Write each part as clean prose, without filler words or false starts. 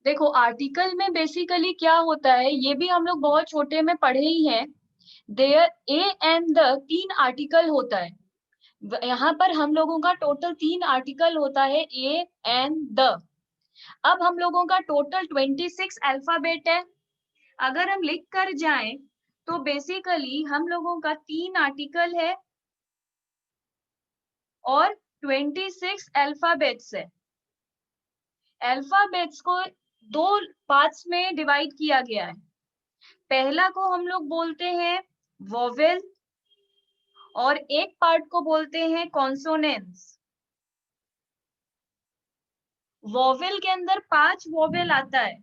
देखो आर्टिकल में बेसिकली क्या होता है, ये भी हम लोग बहुत छोटे में पढ़े ही हैं। देयर ए एंड द तीन आर्टिकल होता है। यहाँ पर हम लोगों का टोटल तीन आर्टिकल होता है, ए एंड द। अब हम लोगों का टोटल 26 अल्फाबेट है। अगर हम लिख कर जाएं तो बेसिकली हम लोगों का तीन आर्टिकल है और 26 अल्फाबेट्स है। अल्फाबेट्स को दो पार्ट्स में डिवाइड किया गया है। पहला को हम लोग बोलते हैं वोवेल और एक पार्ट को बोलते हैं कॉन्सोनेंट्स। वोवेल के अंदर 5 वोवेल आता है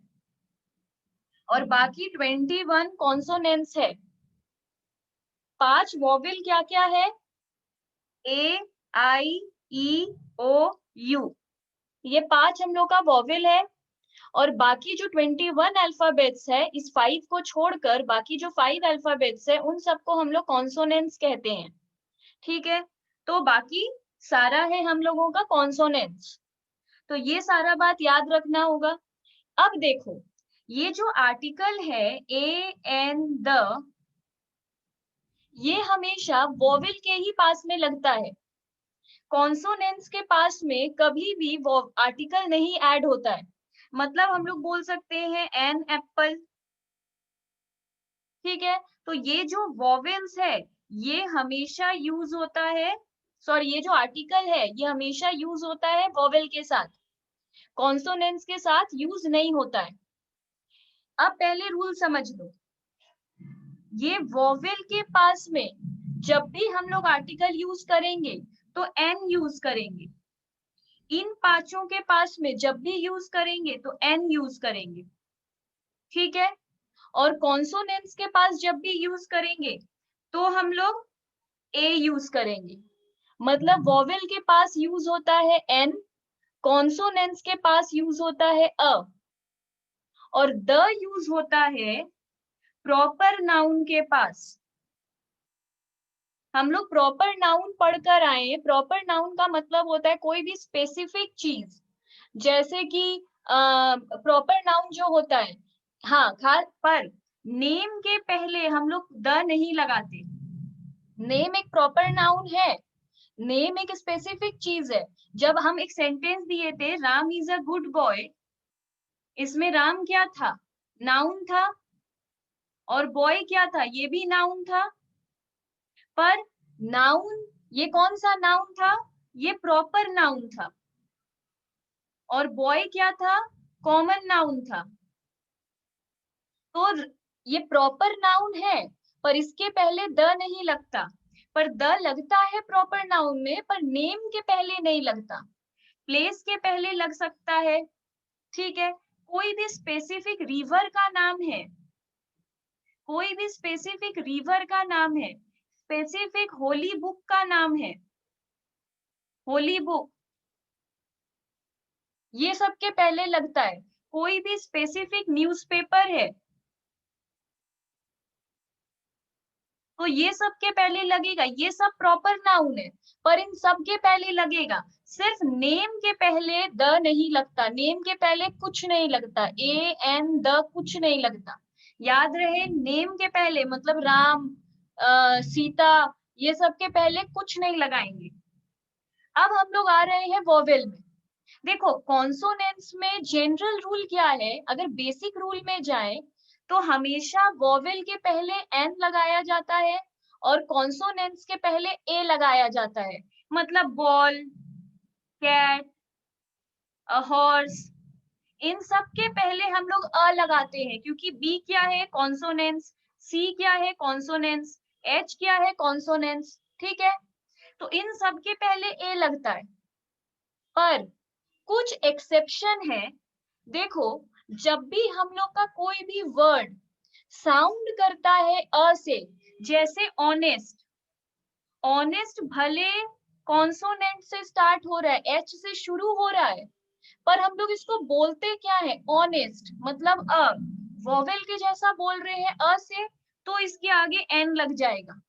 और बाकी 21 कॉन्सोनेंट्स है। 5 वोवेल क्या क्या है? ए, आई, ई, ओ, यू। ये 5 हम लोग का वोवेल है और बाकी जो 21 अल्फाबेट्स है, इस 5 को छोड़कर बाकी जो 5 अल्फाबेट्स है उन सबको हम लोग कॉन्सोनेंट्स कहते हैं। ठीक है, तो बाकी सारा है हम लोगों का कॉन्सोनेंट्स। तो ये सारा बात याद रखना होगा। अब देखो, ये जो आर्टिकल है ए एन द, ये हमेशा वोवेल के ही पास में लगता है। कॉन्सोनेंट्स के पास में कभी भी वो आर्टिकल नहीं ऐड होता है। मतलब हम लोग बोल सकते हैं एन एप्पल। ठीक है, तो ये जो वोवेल्स है ये हमेशा यूज होता है, सॉरी ये जो आर्टिकल है ये हमेशा यूज होता है वोवेल के साथ, कॉन्सोनेंट्स के साथ यूज नहीं होता है। अब पहले रूल समझ लो, ये वोवेल के पास में जब भी हम लोग आर्टिकल यूज करेंगे तो एन यूज करेंगे। इन पांचों के पास में जब भी यूज करेंगे तो एन यूज करेंगे। ठीक है, और कॉन्सोनेंट्स के पास जब भी यूज करेंगे तो हम लोग ए यूज करेंगे। मतलब वोवेल के पास यूज होता है एन, कॉन्सोनेंट्स के पास यूज होता है अ, और द यूज होता है प्रॉपर नाउन के पास। हम लोग प्रॉपर नाउन पढ़कर आए हैं। प्रॉपर नाउन का मतलब होता है कोई भी स्पेसिफिक चीज, जैसे कि प्रॉपर नाउन जो होता है, हाँ खास पर नेम के पहले हम लोग द नहीं लगाते। नेम एक प्रॉपर नाउन है, नेम एक स्पेसिफिक चीज है। जब हम एक सेंटेंस दिए थे Ram is a good boy, इसमें राम क्या था? नाउन था, और बॉय क्या था? ये भी नाउन था। पर नाउन, ये कौन सा नाउन था? ये प्रॉपर नाउन था। और बॉय क्या था? कॉमन नाउन था। तो ये प्रॉपर नाउन है पर इसके पहले द नहीं लगता। पर द लगता है प्रॉपर नाउन में, पर नेम के पहले नहीं लगता। प्लेस के पहले लग सकता है। ठीक है, कोई भी स्पेसिफिक रिवर का नाम है, कोई भी स्पेसिफिक रिवर का नाम है, स्पेसिफिक होली बुक का नाम है, होली बुक, ये सब के पहले लगता है। कोई भी स्पेसिफिक न्यूज़पेपर है तो ये सब के पहले लगेगा। ये सब प्रॉपर नाउन है पर इन सब के पहले लगेगा। सिर्फ नेम के पहले द नहीं लगता, नेम के पहले कुछ नहीं लगता, ए एन द कुछ नहीं लगता। याद रहे, नेम के पहले मतलब राम, सीता, ये सब के पहले कुछ नहीं लगाएंगे। अब हम लोग आ रहे हैं वोवेल में। देखो कॉन्सोनेंट्स में जनरल रूल क्या है, अगर बेसिक रूल में जाए तो हमेशा वोवेल के पहले एन लगाया जाता है और कॉन्सोनेंट्स के पहले ए लगाया जाता है। मतलब बॉल, कैट, हॉर्स, इन सब के पहले हम लोग अ लगाते हैं क्योंकि बी क्या है? कॉन्सोनेंट्स। सी क्या है? कॉन्सोनेंट्स। एच क्या है? कॉन्सोनेंट्स। ठीक है, तो इन सब के पहले ए लगता है। पर कुछ एक्सेप्शन है। देखो, जब भी हम लोग का कोई भी वर्ड साउंड करता है अ से, जैसे ऑनेस्ट, ऑनेस्ट भले कॉन्सोनेंट से स्टार्ट हो रहा है, एच से शुरू हो रहा है, पर हम लोग इसको बोलते क्या है? ऑनेस्ट, मतलब अ, वोवेल के जैसा बोल रहे हैं अ से, तो इसके आगे एन लग जाएगा।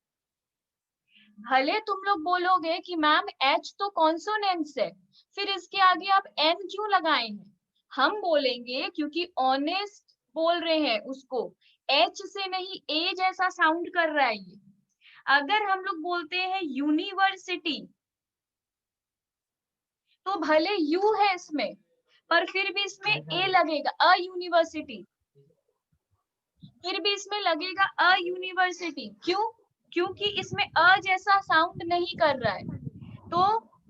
भले तुम लोग बोलोगे कि मैम एच तो कॉन्सोनेंट्स है, फिर इसके आगे आप एन क्यों लगाए हैं? हम बोलेंगे क्योंकि ऑनेस्ट बोल रहे हैं उसको, एच से नहीं ए जैसा साउंड कर रहा है ये। अगर हम लोग बोलते हैं यूनिवर्सिटी, तो भले यू है इसमें, पर फिर भी इसमें ए लगेगा, अ यूनिवर्सिटी, फिर भी इसमें लगेगा अ यूनिवर्सिटी। क्यों? क्योंकि इसमें अ जैसा साउंड नहीं कर रहा है। तो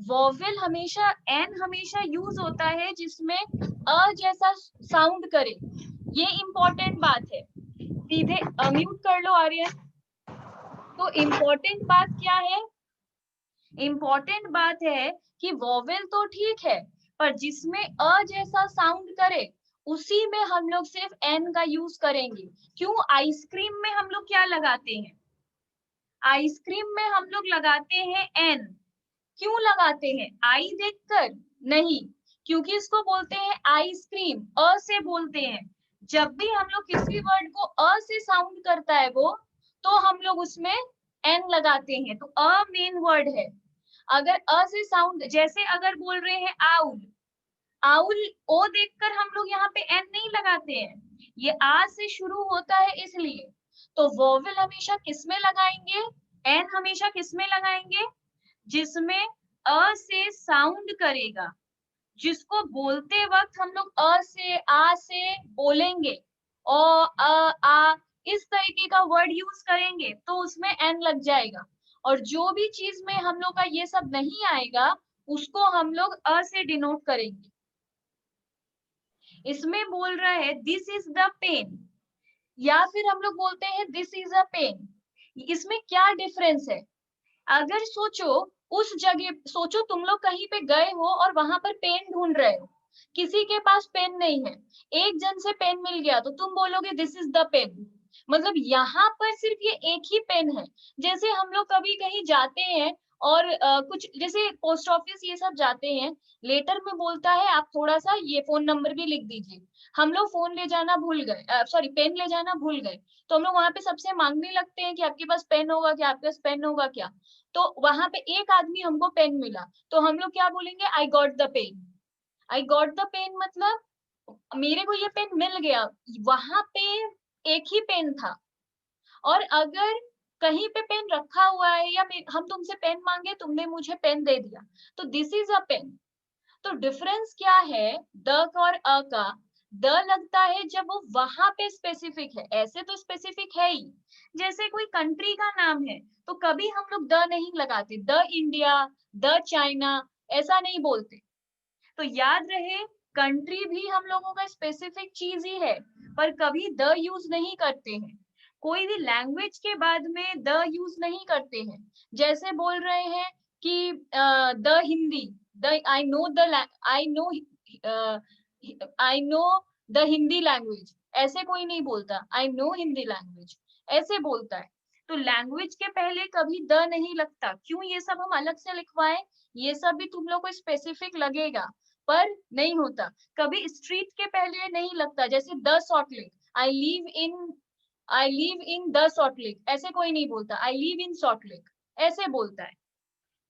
वोवेल हमेशा, एन हमेशा यूज होता है जिसमें अ जैसा साउंड करे। ये इंपॉर्टेंट बात है। सीधे म्यूट कर लो आर्यन। तो इम्पोर्टेंट बात क्या है? इम्पोर्टेंट बात है कि वोवेल तो ठीक है, पर जिसमें अ जैसा साउंड करे उसी में हम लोग सिर्फ एन का यूज करेंगे। क्यों? आइसक्रीम में हम लोग क्या लगाते हैं? आइसक्रीम में हम लोग लगाते हैं एन। क्यों लगाते हैं? आई देखकर नहीं, क्योंकि इसको बोलते हैं आइसक्रीम, अ से बोलते हैं। जब भी हम लोग किसी वर्ड को अ से साउंड करता है वो, तो हम लोग उसमें एन लगाते हैं। तो अ मेन वर्ड है। अगर अ से साउंड, जैसे अगर बोल रहे हैं आउल, आउल ओ देखकर हम लोग यहाँ पे एन नहीं लगाते हैं, ये आ से शुरू होता है इसलिए। तो वोवेल हमेशा किसमें लगाएंगे? एन हमेशा किसमें लगाएंगे? जिसमें अ से साउंड करेगा, जिसको बोलते वक्त हम लोग अ से आ से बोलेंगे, ओ आ इस तरीके का वर्ड यूज करेंगे, तो उसमें एन लग जाएगा। और जो भी चीज में हम लोग का ये सब नहीं आएगा, उसको हम लोग अ से डिनोट करेंगे। इसमें बोल रहा है दिस इज द पेन, या फिर हम लोग बोलते हैं दिस इज अ पेन। इसमें क्या डिफरेंस है? अगर सोचो, उस जगह सोचो, तुम लोग कहीं पे गए हो और वहां पर पेन ढूंढ रहे हो, किसी के पास पेन नहीं है, एक जन से पेन मिल गया, तो तुम बोलोगे दिस इज द पेन। मतलब यहाँ पर सिर्फ ये एक ही पेन है। जैसे हम लोग कभी कहीं जाते हैं और कुछ जैसे पोस्ट ऑफिस ये सब जाते हैं, लेटर में बोलता है आप थोड़ा सा ये फोन नंबर भी लिख दीजिए। हम लोग फोन ले जाना भूल गए, सॉरी पेन ले जाना भूल गए, तो हम लोग वहां पे सबसे मांगने लगते हैं कि आपके पास पेन होगा क्या, आपके पास पेन होगा क्या। तो वहां पे एक आदमी हमको पेन मिला, तो हम लोग क्या बोलेंगे? I got the pen. I got the pen मतलब मेरे को ये पेन मिल गया। वहां पे एक ही पेन था। और अगर कहीं पे पेन रखा हुआ है, या हम तुमसे पेन मांगे, तुमने मुझे पेन दे दिया, तो दिस इज अ पेन। तो डिफरेंस क्या है द और अ का? द लगता है जब वो वहां पे स्पेसिफिक है, ऐसे तो स्पेसिफिक है ही। जैसे कोई कंट्री का नाम है, तो कभी हम लोग द नहीं लगाते, द इंडिया, द चाइना, ऐसा नहीं बोलते। तो याद रहे, कंट्री भी हम लोगों का स्पेसिफिक चीज ही है, पर कभी द यूज नहीं करते हैं। कोई भी लैंग्वेज के बाद में द यूज नहीं करते हैं। जैसे बोल रहे हैं कि the Hindi, the I know the I know I know the Hindi language, ऐसे कोई नहीं बोलता। आई नो हिंदी लैंग्वेज ऐसे बोलता है। तो लैंग्वेज के पहले कभी द नहीं लगता। क्यों ये सब हम अलग से लिखवाएं? ये सब भी तुम लोग को स्पेसिफिक लगेगा, पर नहीं होता। कभी स्ट्रीट के पहले नहीं लगता, जैसे the salt lake, I live in, I live in the salt lake, ऐसे कोई नहीं बोलता, I live in salt lake ऐसे बोलता है।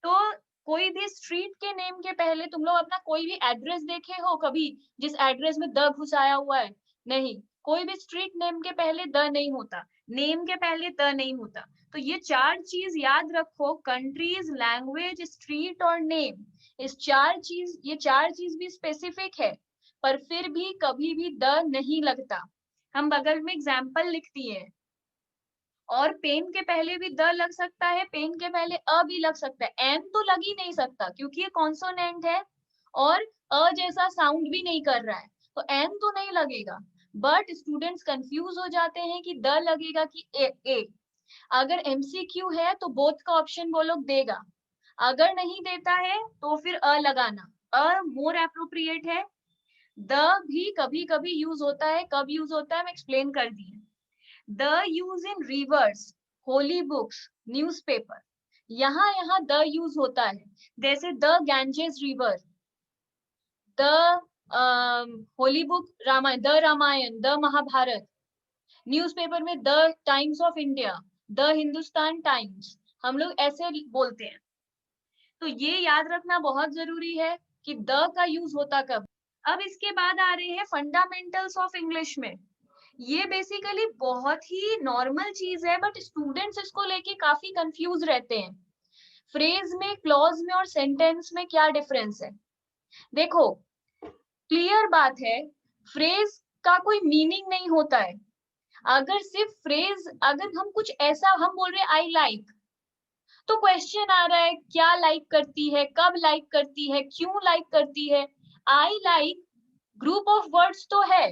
तो कोई भी स्ट्रीट के नेम के पहले तुम लोग अपना कोई भी एड्रेस देखे हो कभी, जिस एड्रेस में द घुसाया हुआ है? नहीं, कोई भी स्ट्रीट नेम के पहले द नहीं होता, नेम के पहले द नहीं होता। तो ये चार चीज याद रखो, कंट्रीज, लैंग्वेज, स्ट्रीट और नेम। ये चार चीज भी स्पेसिफिक है, पर फिर भी कभी भी द नहीं लगता। हम बगल में एग्जाम्पल लिख दिए। और पेन के पहले भी द लग सकता है, पेन के पहले अ भी लग सकता है, एन तो लग ही नहीं सकता क्योंकि ये कॉन्सोनेंट है और अ जैसा साउंड भी नहीं कर रहा है, तो एन तो नहीं लगेगा। बट स्टूडेंट्स कंफ्यूज हो जाते हैं कि द लगेगा कि ए। अगर एमसीक्यू है तो बोथ का ऑप्शन वो लोग देगा, अगर नहीं देता है तो फिर अ लगाना, अ मोर एप्रोप्रिएट है। द भी कभी कभी यूज होता है, कब यूज होता है मैं एक्सप्लेन कर दी। The use in rivers, holy books, newspaper, यहाँ यहाँ द यूज होता है। जैसे the Ganges river, the holy book Ramayana, the Ramayana, the Mahabharata. Newspaper में the Times of India, the Hindustan Times, हम लोग ऐसे बोलते हैं। तो ये याद रखना बहुत जरूरी है कि द का यूज होता कब। अब इसके बाद आ रहे हैं फंडामेंटल्स ऑफ इंग्लिश में। ये बेसिकली बहुत ही नॉर्मल चीज है, बट स्टूडेंट्स इसको लेके काफी कंफ्यूज रहते हैं। फ्रेज में, क्लॉज में और सेंटेंस में क्या डिफरेंस है? देखो, क्लियर बात है, फ्रेज का कोई मीनिंग नहीं होता है। अगर सिर्फ फ्रेज, अगर हम कुछ ऐसा हम बोल रहे हैं आई लाइक, तो क्वेश्चन आ रहा है क्या लाइक करती है, कब लाइक करती है, क्यों लाइक करती है। I like group of words तो है,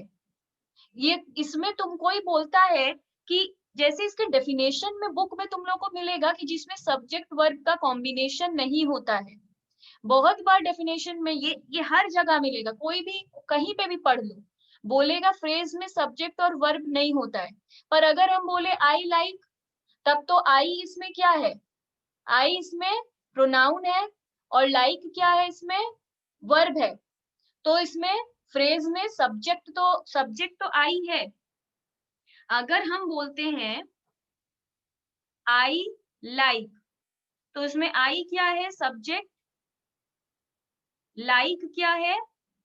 ये इसमें तुम कोई बोलता है कि जैसे इसके डेफिनेशन में बुक में तुम लोग को मिलेगा कि जिसमें सब्जेक्ट वर्ब का कॉम्बिनेशन नहीं होता है। बहुत बार डेफिनेशन में ये हर जगह मिलेगा, कोई भी कहीं पे भी पढ़ लो, बोलेगा फ्रेज में सब्जेक्ट और वर्ब नहीं होता है। पर अगर हम बोले आई लाइक, तब तो आई इसमें क्या है? आई इसमें प्रोनाउन है, और लाइक क्या है इसमें? वर्ब है। तो इसमें फ्रेज में सब्जेक्ट तो आई है। अगर हम बोलते हैं आई लाइक, तो इसमें आई क्या है? सब्जेक्ट, लाइक क्या है?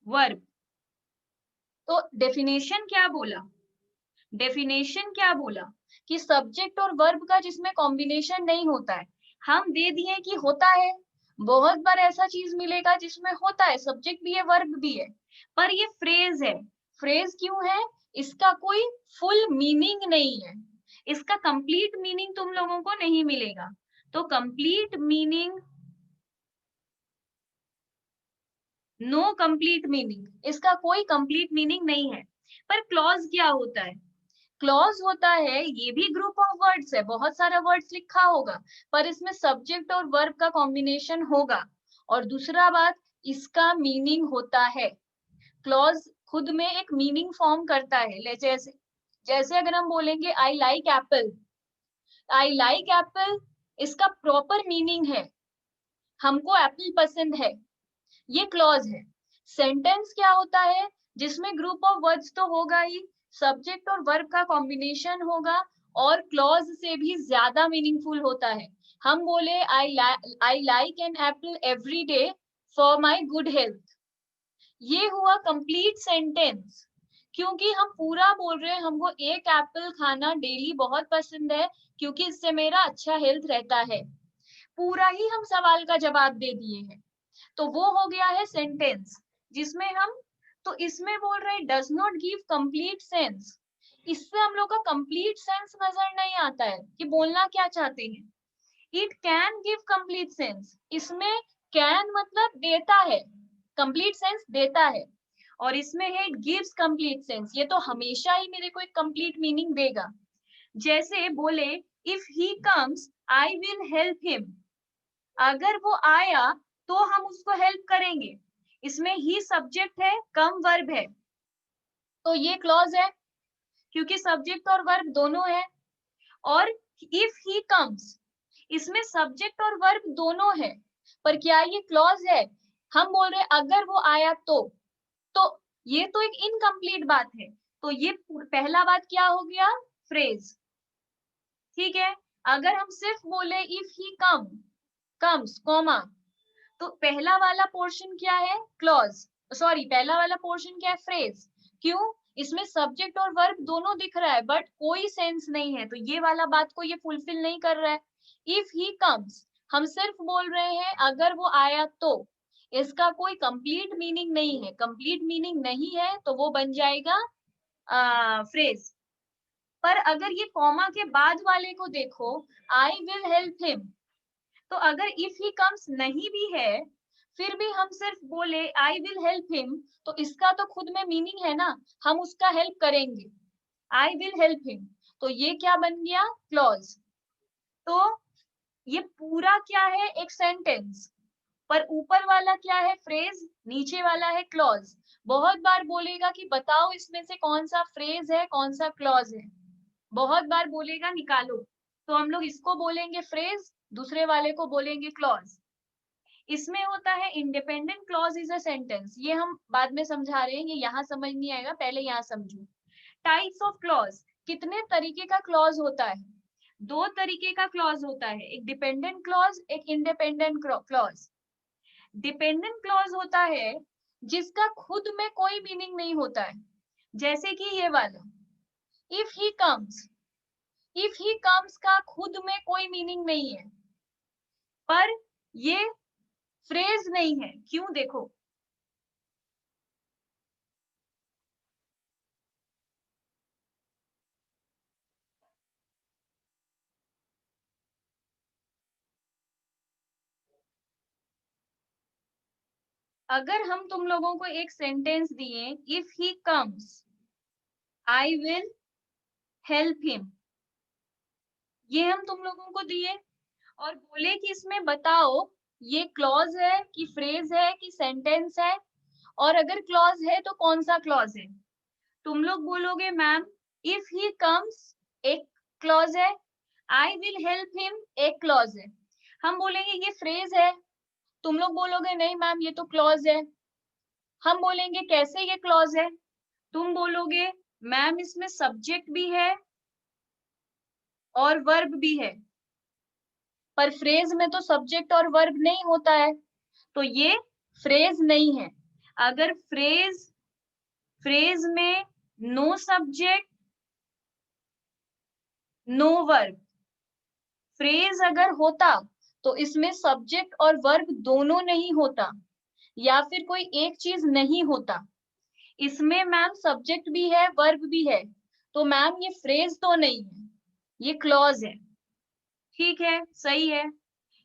वर्ब। तो डेफिनेशन क्या बोला? डेफिनेशन क्या बोला? कि सब्जेक्ट और वर्ब का जिसमें कॉम्बिनेशन नहीं होता है। हम दे दिए कि होता है, बहुत बार ऐसा चीज मिलेगा जिसमें होता है, सब्जेक्ट भी है वर्ब भी है, पर ये फ्रेज है। फ्रेज क्यों है? इसका कोई फुल मीनिंग नहीं है, इसका कंप्लीट मीनिंग तुम लोगों को नहीं मिलेगा। तो complete meaning, no complete meaning, इसका कोई कंप्लीट मीनिंग नहीं है। पर क्लॉज क्या होता है? क्लॉज होता है, ये भी ग्रुप ऑफ वर्ड्स है, बहुत सारा वर्ड्स लिखा होगा, पर इसमें सब्जेक्ट और वर्ब का कॉम्बिनेशन होगा। और दूसरा बात, इसका मीनिंग होता है। क्लॉज खुद में एक मीनिंग फॉर्म करता है। जैसे जैसे अगर हम बोलेंगे I like Apple, I like Apple, इसका प्रॉपर मीनिंग है हमको एप्पल पसंद है, ये क्लॉज है। सेंटेंस क्या होता है? जिसमें ग्रुप ऑफ वर्ड्स तो होगा ही, सब्जेक्ट और वर्ब का कॉम्बिनेशन होगा, और क्लॉज से भी ज्यादा मीनिंगफुल होता है। हम बोले I like an apple every day for my good health, ये हुआ कंप्लीट सेंटेंस, क्योंकि हम पूरा बोल रहे हैं हमको एक एप्पल खाना डेली बहुत पसंद है, क्योंकि इससे मेरा अच्छा हेल्थ रहता है। पूरा ही हम सवाल का जवाब दे दिए हैं। तो वो हो गया है सेंटेंस, जिसमें हम, तो इसमें बोल रहे हैं does not give complete sense. इससे हम लोग का कंप्लीट सेंस नजर नहीं आता है कि बोलना क्या चाहते हैं। It can give complete sense, इसमें कैन मतलब देता है, कंप्लीट सेंस देता है, और इसमें है इट गिव्स कंप्लीट सेंस, ये तो हमेशा ही मेरे को एक कंप्लीट मीनिंग देगा। जैसे बोले if he comes I will help him, अगर वो आया तो हम उसको हेल्प करेंगे। इसमें ही सब्जेक्ट है, कम वर्ब है, तो ये क्लॉज है, क्योंकि सब्जेक्ट और वर्ब दोनों है। और इफ ही कम्स, इसमें सब्जेक्ट और वर्ब दोनों है, पर क्या ये क्लॉज है? हम बोल रहे अगर वो आया तो ये तो एक इनकम्प्लीट बात है। तो ये पहला बात क्या हो गया? फ्रेज। ठीक है, अगर हम सिर्फ बोले इफ ही कम्स कॉमा, तो पहला वाला पोर्शन क्या है? क्लॉज। सॉरी, पहला वाला पोर्शन क्या है? फ्रेज। क्यों? इसमें सब्जेक्ट और वर्ब दोनों दिख रहा है, बट कोई सेंस नहीं है, तो ये वाला बात को ये फुलफिल नहीं कर रहा है। इफ ही कम्स, हम सिर्फ बोल रहे हैं अगर वो आया तो, इसका कोई कंप्लीट मीनिंग नहीं है। कंप्लीट मीनिंग नहीं है तो वो बन जाएगा फ्रेज। पर अगर ये कॉमा के बाद वाले को देखो, आई विल हेल्प हिम, तो अगर इफ ही कम्स नहीं भी है, फिर भी हम सिर्फ बोले आई विल हेल्प हिम, तो इसका तो खुद में मीनिंग है ना, हम उसका हेल्प करेंगे, आई विल हेल्प हिम, तो ये क्या बन गया? क्लॉज। तो ये पूरा क्या है? एक सेंटेंस, पर ऊपर वाला क्या है? फ्रेज, नीचे वाला है क्लॉज। बहुत बार बोलेगा कि बताओ इसमें से कौन सा फ्रेज है, कौन सा क्लॉज है, बहुत बार बोलेगा निकालो, तो हम लोग इसको बोलेंगे फ्रेज, दूसरे वाले को बोलेंगे क्लॉज। इसमें होता है independent clause is a sentence, ये हम बाद में समझा रहे हैं, ये यहाँ समझ नहीं आएगा, पहले यहाँ समझो। टाइप्स ऑफ क्लॉज, कितने तरीके का क्लॉज होता है? दो तरीके का क्लॉज होता है, एक डिपेंडेंट क्लॉज, एक इंडिपेंडेंट क्लॉज। डिपेंडेंट क्लॉज होता है जिसका खुद में कोई मीनिंग नहीं होता है, जैसे कि ये वाला if he comes. If he comes का खुद में कोई मीनिंग नहीं है, पर ये फ्रेज नहीं है, क्यों देखो। अगर हम तुम लोगों को एक सेंटेंस दिए, if he comes I will help him, ये हम तुम लोगों को दिए और बोले कि इसमें बताओ ये क्लॉज है कि फ्रेज है कि सेंटेंस है, और अगर क्लॉज है तो कौन सा क्लॉज है। तुम लोग बोलोगे मैम इफ ही कम्स एक क्लॉज है, आई विल हेल्प हिम एक क्लॉज है। हम बोलेंगे ये फ्रेज है, तुम लोग बोलोगे नहीं मैम ये तो क्लॉज है। हम बोलेंगे कैसे ये क्लॉज है, तुम बोलोगे मैम इसमें सब्जेक्ट भी है और वर्ब भी है, पर फ्रेज में तो सब्जेक्ट और वर्ब नहीं होता है, तो ये फ्रेज नहीं है। अगर फ्रेज में no subject no verb, phrase अगर होता तो इसमें सब्जेक्ट और वर्ब दोनों नहीं होता, या फिर कोई एक चीज नहीं होता। इसमें मैम सब्जेक्ट भी है वर्ब भी है, तो मैम ये फ्रेज तो नहीं है, ये क्लॉज है। ठीक है, सही है।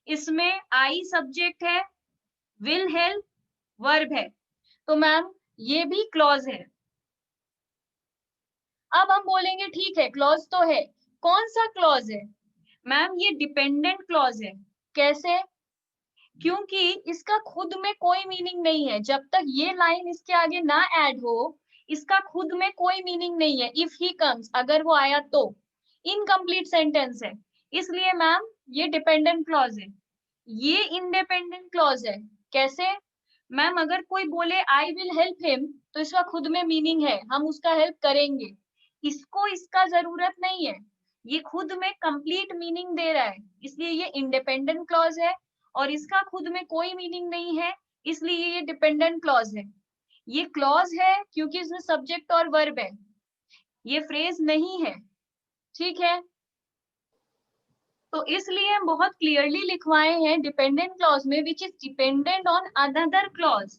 इसमें आई सब्जेक्ट है, विल हेल्प वर्ब है, तो मैम ये भी क्लॉज है। अब हम बोलेंगे ठीक है क्लॉज तो है, कौन सा क्लॉज है। मैम ये डिपेंडेंट क्लॉज है। कैसे, क्योंकि इसका खुद में कोई मीनिंग नहीं है, जब तक ये लाइन इसके आगे ना ऐड हो इसका खुद में कोई मीनिंग नहीं है। इफ ही कम्स अगर वो आया तो इनकम्प्लीट सेंटेंस है, इसलिए मैम ये डिपेंडेंट क्लॉज है। ये इंडिपेंडेंट क्लॉज है। कैसे, मैम अगर कोई बोले आई विल हेल्प हिम तो इसका खुद में मीनिंग है हम उसका हेल्प करेंगे, इसको इसका जरूरत नहीं है, ये खुद में कंप्लीट मीनिंग दे रहा है, इसलिए ये इंडिपेंडेंट क्लॉज है। और इसका खुद में कोई मीनिंग नहीं है, इसलिए ये डिपेंडेंट क्लॉज है। ये क्लॉज है क्योंकि इसमें सब्जेक्ट और वर्ब है, ये फ्रेज नहीं है। ठीक है, तो इसलिए हम बहुत क्लियरली लिखवाए हैं डिपेंडेंट क्लॉज में which is dependent on another clause.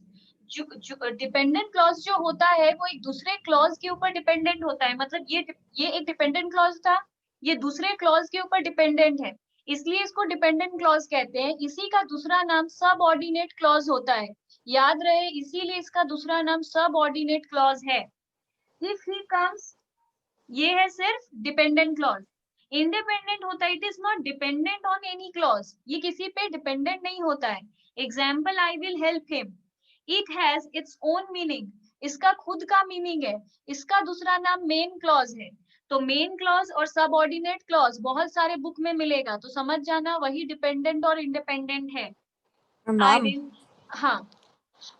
जो डिपेंडेंट क्लॉज जो होता है वो एक दूसरे क्लॉज के ऊपर डिपेंडेंट होता है, मतलब ये एक डिपेंडेंट क्लॉज था, ये दूसरे क्लॉज के ऊपर डिपेंडेंट है, इसलिए इसको डिपेंडेंट क्लॉज कहते हैं। इसी का दूसरा नाम सबऑर्डिनेट क्लॉज होता है, याद रहे, इसीलिए इसका दूसरा नाम सबऑर्डिनेट क्लॉज है। इफ ही कम्स ये है सिर्फ डिपेंडेंट क्लॉज। इंडिपेंडेंट होता है, it is not dependent on any clause, ये किसी पे डिपेंडेंट नहीं होता है। Example I will help him, it has its own meaning, इसका खुद का मीनिंग है, इसका दूसरा नाम मेन क्लॉज है। तो मेन क्लॉज और सबऑर्डिनेट क्लॉज बहुत सारे बुक में मिलेगा, तो समझ जाना वही डिपेंडेंट और इंडिपेंडेंट है। मैम हाँ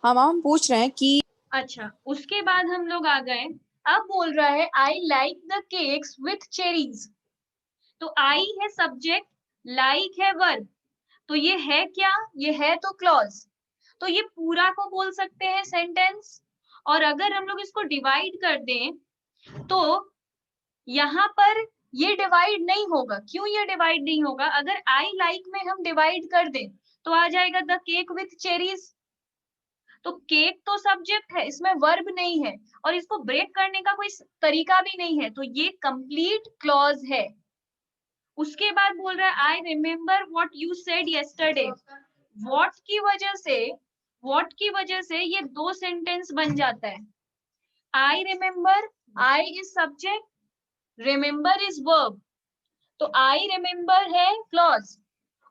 हाँ मैम हम पूछ रहे हैं कि अच्छा, उसके बाद हम लोग आ गए, अब बोल रहा है I like the cakes with cherries. तो आई है सब्जेक्ट, लाइक है वर्ब, तो ये है क्या, ये है तो क्लॉज, तो ये पूरा को बोल सकते हैं सेंटेंस। और अगर हम लोग इसको डिवाइड कर दें तो यहाँ पर ये डिवाइड नहीं होगा। क्यों ये डिवाइड नहीं होगा, अगर आई लाइक में हम डिवाइड कर दें तो आ जाएगा द केक विथ चेरीज। तो केक तो सब्जेक्ट है, इसमें वर्ब नहीं है, और इसको ब्रेक करने का कोई तरीका भी नहीं है, तो ये कंप्लीट क्लॉज है। उसके बाद बोल रहा है I remember what you said yesterday. What की वजह से ये दो सेंटेंस बन जाता है। I remember, I is subject, remember is verb, तो आई रिमेम्बर है क्लॉज,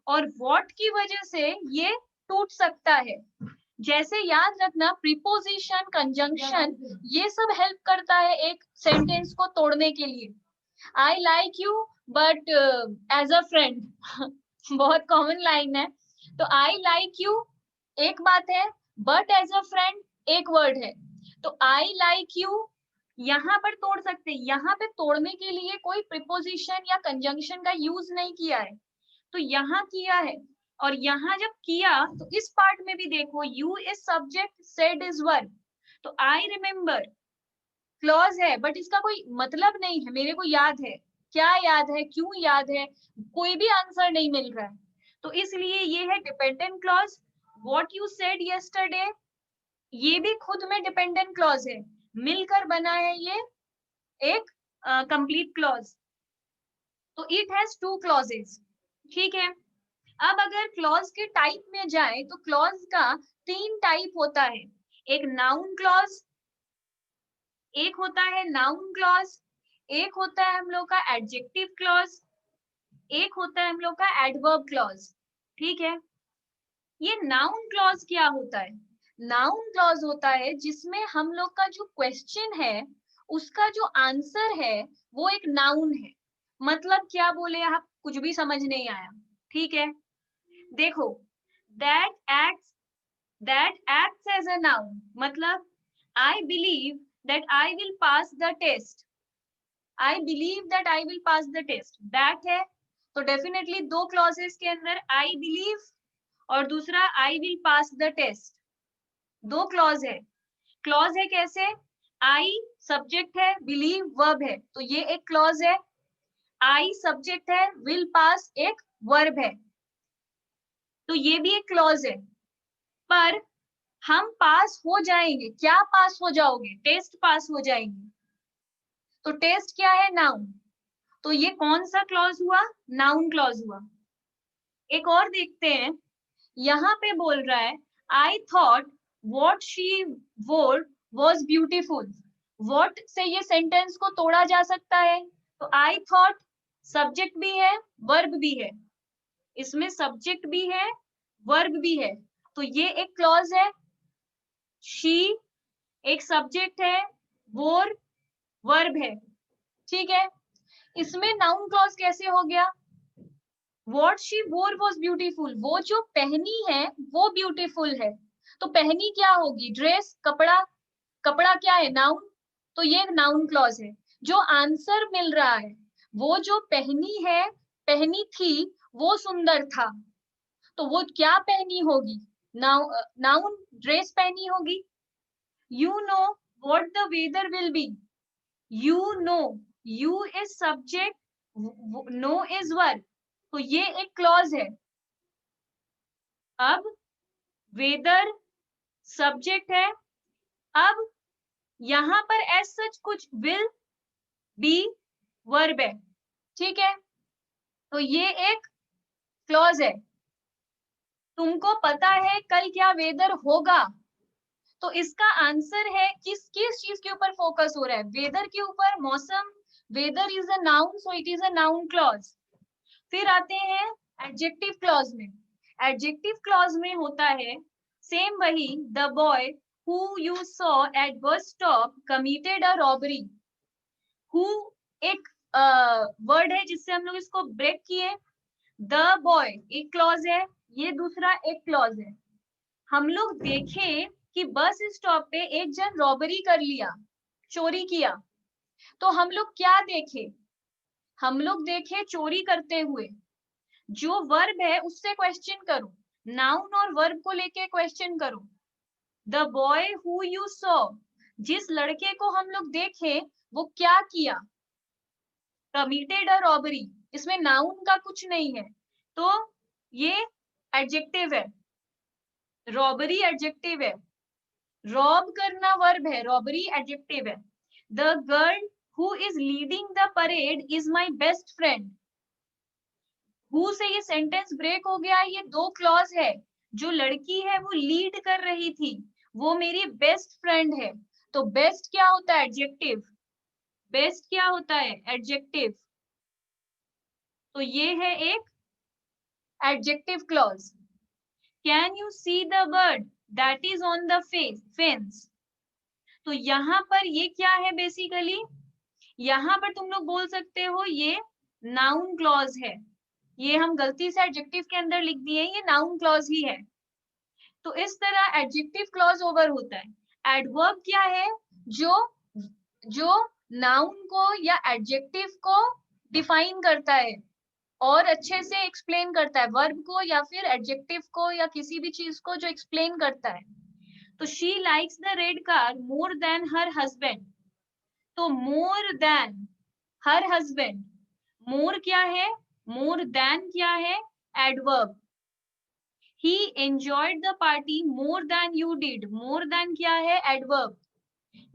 और व्हाट की वजह से ये टूट सकता है। जैसे याद रखना प्रीपोजिशन कंजंक्शन ये सब हेल्प करता है एक सेंटेंस को तोड़ने के लिए। I like you but as a friend बहुत कॉमन लाइन है, तो आई लाइक यू एक बात है, बट एज अ फ्रेंड एक वर्ड है, तो आई लाइक यू यहाँ पर तोड़ सकते हैं। यहाँ पे तोड़ने के लिए कोई प्रीपोजिशन या कंजंक्शन का यूज नहीं किया है, तो यहाँ किया है। और यहाँ जब किया तो इस पार्ट में भी देखो, you is subject, said is verb. तो आई रिमेम्बर क्लॉज है बट इसका कोई मतलब नहीं है, मेरे को याद है। क्या याद है, क्यों याद है, कोई भी आंसर नहीं मिल रहा है। तो इसलिए ये है dependent clause. What you said yesterday, ये भी खुद में डिपेंडेंट क्लॉज है, मिलकर बना है ये एक कंप्लीट क्लॉज। तो इट हैज टू क्लॉजेस। ठीक है, अब अगर क्लॉज के टाइप में जाए तो क्लॉज का 3 टाइप होता है। एक नाउन क्लॉज, एक होता है नाउन क्लॉज, एक होता है हम लोग का एडजेक्टिव क्लॉज, एक होता है हम लोग का एडवर्ब क्लॉज। ठीक है, ये नाउन क्लॉज क्या होता है? नाउन क्लॉज होता है जिसमें हम लोग का जो क्वेश्चन है उसका जो आंसर है वो एक नाउन है। मतलब क्या बोले आप, कुछ भी समझ नहीं आया। ठीक है, देखो, that acts as a noun, मतलब I believe that I will pass the test, I believe that I will pass the test, that है। तो डेफिनेटली दो क्लॉजेस के अंदर आई बिलीव और दूसरा I will pass the test, दो क्लॉज है। क्लॉज है कैसे, आई सब्जेक्ट है, बिलीव वर्ब है, तो ये एक क्लॉज है। आई सब्जेक्ट है, विल पास एक वर्ब है, तो ये भी एक क्लॉज है। पर हम पास हो जाएंगे, क्या पास हो जाओगे, टेस्ट पास हो जाएंगे। तो टेस्ट क्या है, नाउन। तो ये कौन सा क्लॉज हुआ, नाउन क्लॉज हुआ। एक और देखते हैं, यहाँ पे बोल रहा है आई थॉट वॉट शी वोर वॉज ब्यूटिफुल। वॉट से ये सेंटेंस को तोड़ा जा सकता है। तो आई थॉट सब्जेक्ट भी है, वर्ब भी है, इसमें सब्जेक्ट भी है, वर्ब भी है, तो ये एक क्लॉज है। शी एक सब्जेक्ट है, वोर वर्ब है। ठीक है, इसमें नाउन क्लॉज कैसे हो गया, What she wore was beautiful, वो जो पहनी है वो ब्यूटीफुल है। तो पहनी क्या होगी, ड्रेस, कपड़ा, कपड़ा क्या है, नाउन। तो ये नाउन क्लॉज है। जो आंसर मिल रहा है, वो जो पहनी है, पहनी थी, वो सुंदर था, तो वो क्या पहनी होगी, नाउन, ड्रेस पहनी होगी। You know what the weather will be, you know, you is subject, know is verb, तो ये एक क्लॉज है। अब वेदर सब्जेक्ट है, अब यहां पर एज सच कुछ विल बी वर्ब है। ठीक है, तो ये एक क्लॉज है। तुमको पता है कल क्या वेदर होगा, तो इसका आंसर है किस किस चीज के ऊपर फोकस हो रहा है, वेदर के ऊपर, मौसम। Weather is a noun, so it is a noun clause. फिर आते हैं एडजेक्टिव क्लॉज में। एडजेक्टिव क्लॉज में होता है सेम वही, the boy who you saw at bus stop committed a robbery। who एक वर्ड है जिससे हम लोग इसको ब्रेक किए। द बॉय एक क्लॉज है, ये दूसरा एक क्लॉज है। हम लोग देखें कि बस स्टॉप पे एक जन रॉबरी कर लिया, चोरी किया, तो हम लोग क्या देखे, हम लोग देखे चोरी करते हुए। जो वर्ब है उससे क्वेश्चन करो, नाउन और वर्ब को लेके क्वेश्चन करो। The boy who you saw, जिस लड़के को हम लोग देखे वो क्या किया, कमिटेड अ रॉबरी, इसमें नाउन का कुछ नहीं है, तो ये एडजेक्टिव है। रॉबरी एडजेक्टिव है, रॉब करना वर्ब है, रॉबरी एडजेक्टिव है। The girl who is leading the parade is my best friend. Who से ये सेंटेंस ब्रेक हो गया, ये दो क्लॉज है। जो लड़की है वो लीड कर रही थी, वो मेरी बेस्ट फ्रेंड है। तो बेस्ट क्या होता है, एडजेक्टिव। बेस्ट क्या होता है, एडजेक्टिव। तो ये है एक adjective clause. Can you see the bird that is on the fence. तो यहाँ पर ये क्या है, बेसिकली यहाँ पर तुम लोग बोल सकते हो ये नाउन क्लॉज है। ये हम गलती से एडजेक्टिव के अंदर लिख दिए, ये नाउन क्लॉज ही है। तो इस तरह एडजेक्टिव क्लॉज ओवर होता है। एडवर्ब क्या है, जो जो नाउन को या एडजेक्टिव को डिफाइन करता है। और अच्छे से एक्सप्लेन करता है वर्ब को या फिर एडजेक्टिव को या किसी भी चीज को जो एक्सप्लेन करता है। तो she likes the red car more than her husband. तो मोर देन हर हस्बैंड, मोर क्या है, मोर देन क्या है, adverb. He enjoyed the party more than you did, more than क्या है, adverb.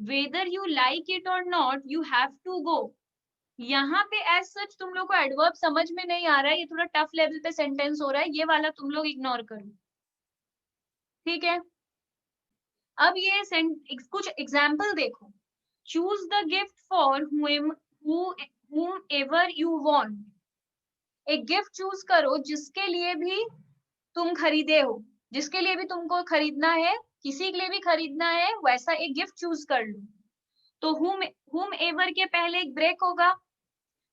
Whether you like it or not you have to go. यहाँ पे as such तुम लोग को एडवर्ब समझ में नहीं आ रहा है, ये थोड़ा टफ लेवल पे सेंटेंस हो रहा है, ये वाला तुम लोग इग्नोर करो, ठीक है। अब ये कुछ एग्जाम्पल देखो। Choose the gift for whom ever you want। एक गिफ्ट चूज करो जिसके लिए भी तुम खरीदे हो, जिसके लिए भी तुमको खरीदना है, किसी के लिए भी खरीदना है, वैसा एक गिफ्ट चूज कर लो। तो whom ever के पहले एक ब्रेक होगा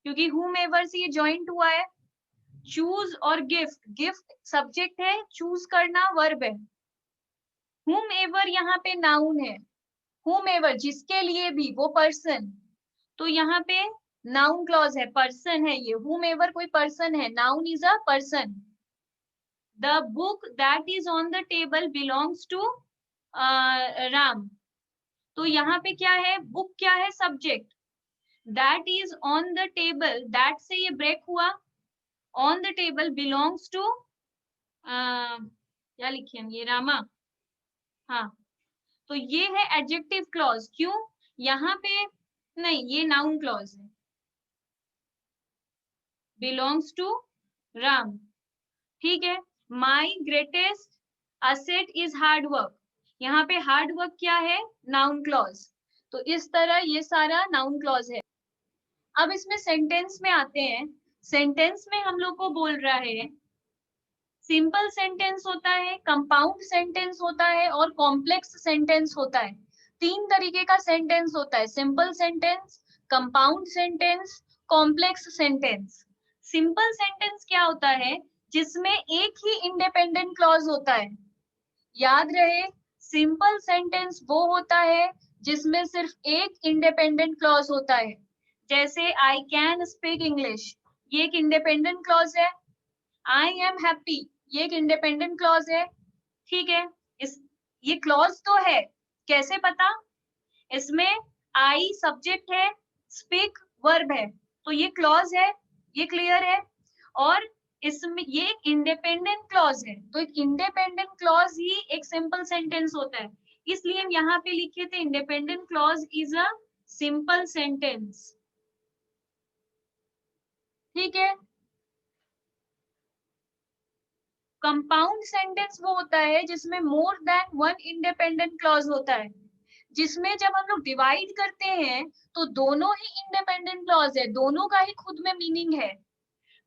क्योंकि whom ever से ये जॉइंट हुआ है। चूज और गिफ्ट, गिफ्ट सब्जेक्ट है, चूज करना वर्ब है। whom ever यहाँ पे नाउन है, whom ever जिसके लिए भी, वो पर्सन, तो यहाँ पे नाउन क्लॉज है, पर्सन है ये, whom ever कोई पर्सन है, noun is a person. The book that is on the table belongs to Ram. तो यहाँ पे क्या है, बुक क्या है, subject, that is on the table, that से ये ब्रेक हुआ, on the table belongs to क्या लिखे हम ये, रामा। हाँ, तो ये है एडजेक्टिव क्लॉज। क्यों, यहाँ पे नहीं, ये नाउन क्लॉज है, बिलोंग्स टू राम, ठीक है। माई greatest asset is hard work, यहाँ पे हार्ड वर्क क्या है, नाउन क्लॉज। तो इस तरह ये सारा नाउन क्लॉज है। अब इसमें सेंटेंस में आते हैं। सेंटेंस में हम लोग को बोल रहा है, सिंपल सेंटेंस होता है, कंपाउंड सेंटेंस होता है और कॉम्प्लेक्स सेंटेंस होता है। तीन तरीके का सेंटेंस होता है, simple sentence, compound sentence, complex sentence. Simple sentence क्या होता है, जिसमें एक ही इंडिपेंडेंट क्लॉज होता है। याद रहे, सिंपल सेंटेंस वो होता है जिसमें सिर्फ एक इंडिपेंडेंट क्लॉज होता है। जैसे आई कैन स्पीक इंग्लिश, ये एक इंडिपेंडेंट क्लॉज है। आई एम हैप्पी, ये एक इंडिपेंडेंट क्लॉज है, ठीक है। ये क्लॉज तो है, कैसे पता, इसमें आई सब्जेक्ट है, स्पीक वर्ब है, तो ये क्लॉज है, ये क्लियर है। और इसमें ये एक इंडिपेंडेंट क्लॉज है, तो एक इंडिपेंडेंट क्लॉज ही एक सिंपल सेंटेंस होता है, इसलिए हम यहाँ पे लिखे थे independent clause is a simple sentence, ठीक है। कंपाउंड सेंटेंस वो होता है जिसमें more than one independent clause होता है, जिसमें जब हम लोग डिवाइड करते हैं तो दोनों ही इंडिपेंडेंट क्लॉज है, दोनों का ही खुद में मीनिंग है।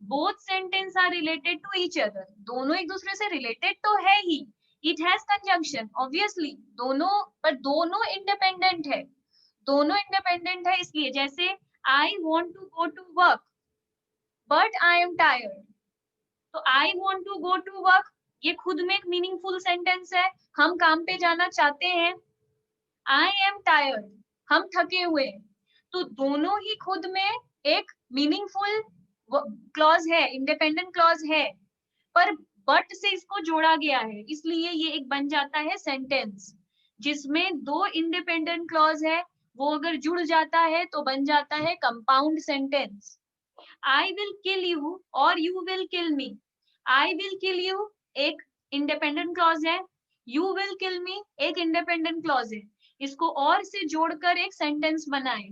Both sentence are related to each other, दोनों एक दूसरे से रिलेटेड तो है ही, इट हैज कंजंक्शन ऑब्वियसली, दोनों, पर दोनों इंडिपेंडेंट है, दोनों इंडिपेंडेंट है। इसलिए जैसे I want to go to work but I am tired, तो I want to go to work ये खुद में एक मीनिंगफुल सेंटेंस है, हम काम पे जाना चाहते हैं। आई एम टायर्ड, हम थके हुए हैं, तो दोनों ही खुद में एक मीनिंगफुल क्लॉज है, इंडिपेंडेंट क्लॉज है, पर बट से इसको जोड़ा गया है, इसलिए ये एक बन जाता है सेंटेंस जिसमें दो इंडिपेंडेंट क्लॉज है, वो अगर जुड़ जाता है तो बन जाता है compound sentence. I will kill you और you will kill me, I will kill you एक इंडिपेंडेंट क्लॉज है, यू विल किल मी एक इंडिपेंडेंट क्लॉज है, इसको और से जोड़कर एक सेंटेंस बनाए।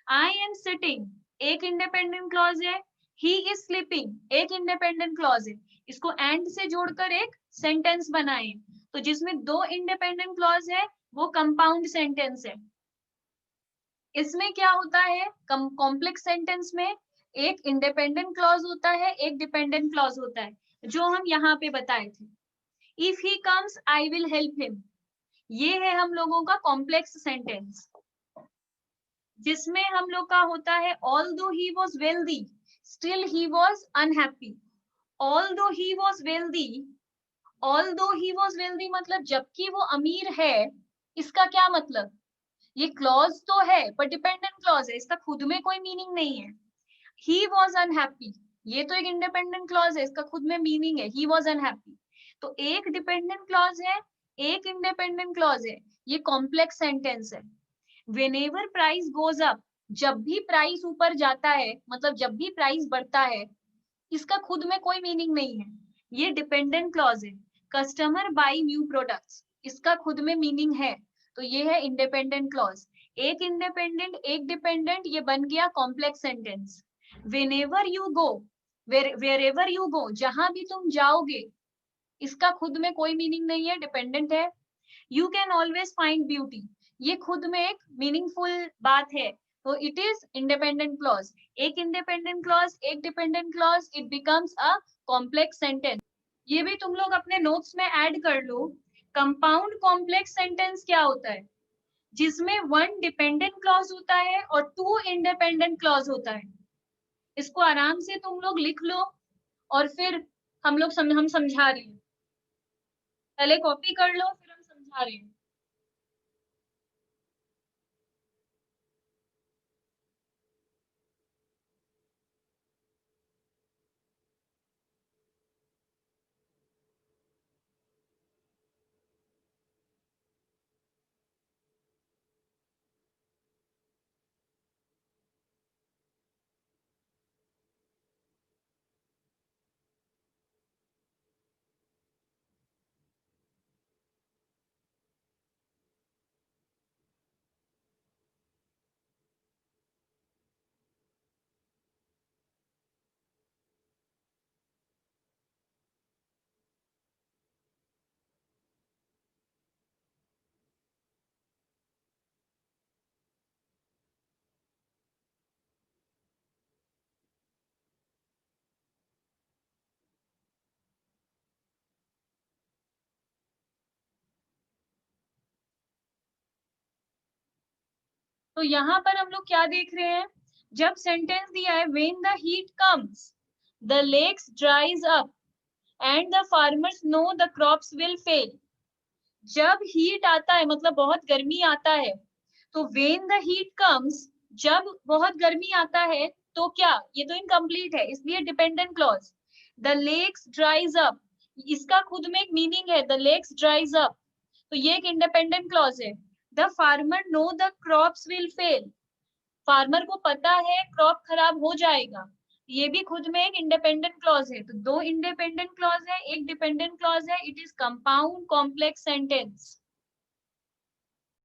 आई एम सिटिंग एक इंडिपेंडेंट क्लॉज है, ही इज स्लीपिंग एक इंडिपेंडेंट क्लॉज है, इसको एंड से जोड़कर एक सेंटेंस बनाए, तो जिसमें दो इंडिपेंडेंट क्लॉज है वो कंपाउंड सेंटेंस है। इसमें क्या होता है, कॉम्प्लेक्स सेंटेंस में एक इंडिपेंडेंट क्लॉज होता है, एक डिपेंडेंट क्लॉज होता है, जो हम यहाँ पे बताए थे। If he comes I will help him, ये है हम लोगों का कॉम्प्लेक्स सेंटेंस, जिसमें हम लोग का होता है although he was wealthy still he was unhappy. Although he was wealthy, although he was wealthy मतलब जबकि वो अमीर है, इसका क्या मतलब, ये क्लॉज तो है पर डिपेंडेंट क्लॉज है, इसका खुद में कोई मीनिंग नहीं है। ही वॉज अनहैप्पी, ये तो एक इंडिपेंडेंट क्लॉज है, इसका खुद में मीनिंग है, ही वॉज अनहैप्पी। तो एक डिपेंडेंट क्लॉज है, एक इंडिपेंडेंट क्लॉज है, ये कॉम्प्लेक्स सेंटेंस है। व्हेनेवर प्राइस गोज अप, जब भी प्राइस ऊपर जाता है, मतलब जब भी प्राइस बढ़ता है, इसका खुद में कोई मीनिंग नहीं है, ये डिपेंडेंट क्लॉज है। कस्टमर बाई न्यू प्रोडक्ट्स, इसका खुद में मीनिंग है, तो ये है इंडिपेंडेंट क्लॉज। एक इंडिपेंडेंट एक डिपेंडेंट, ये बन गया complex sentence. Whenever you go, wherever you go, जहां भी तुम जाओगे, इसका खुद में कोई मीनिंग नहीं है, डिपेंडेंट है। You can always find beauty, ये खुद में एक मीनिंगफुल बात है, तो इट इज इंडिपेंडेंट क्लॉज। एक इंडिपेंडेंट क्लॉज, एक dependent clause, it becomes a complex sentence. ये भी तुम लोग अपने नोट्स में ऐड कर लो। कंपाउंड कॉम्प्लेक्स सेंटेंस क्या होता है? जिसमें वन डिपेंडेंट क्लॉज होता है और टू इंडिपेंडेंट क्लॉज होता है। इसको आराम से तुम लोग लिख लो, और फिर हम समझा रहे हैं, पहले कॉपी कर लो, फिर हम समझा रहे हैं। तो यहाँ पर हम लोग क्या देख रहे हैं? जब सेंटेंस दिया है when the heat comes the lakes dries up and the farmers know the crops will fail. जब हीट आता है, मतलब बहुत गर्मी आता है, तो व्हेन द हीट कम्स, जब बहुत गर्मी आता है, तो क्या, ये तो इनकम्प्लीट है, इसलिए dependent clause. The lakes dries up, इसका खुद में एक मीनिंग है, द लेक्स ड्राइज अप, तो ये एक इंडिपेंडेंट क्लॉज है। The farmer no the crops will fail, farmer को पता है क्रॉप खराब हो जाएगा, ये भी खुद में एक इंडिपेंडेंट क्लॉज है। तो दो इंडिपेंडेंट क्लॉज है, एक डिपेंडेंट क्लॉज है, it is compound complex sentence.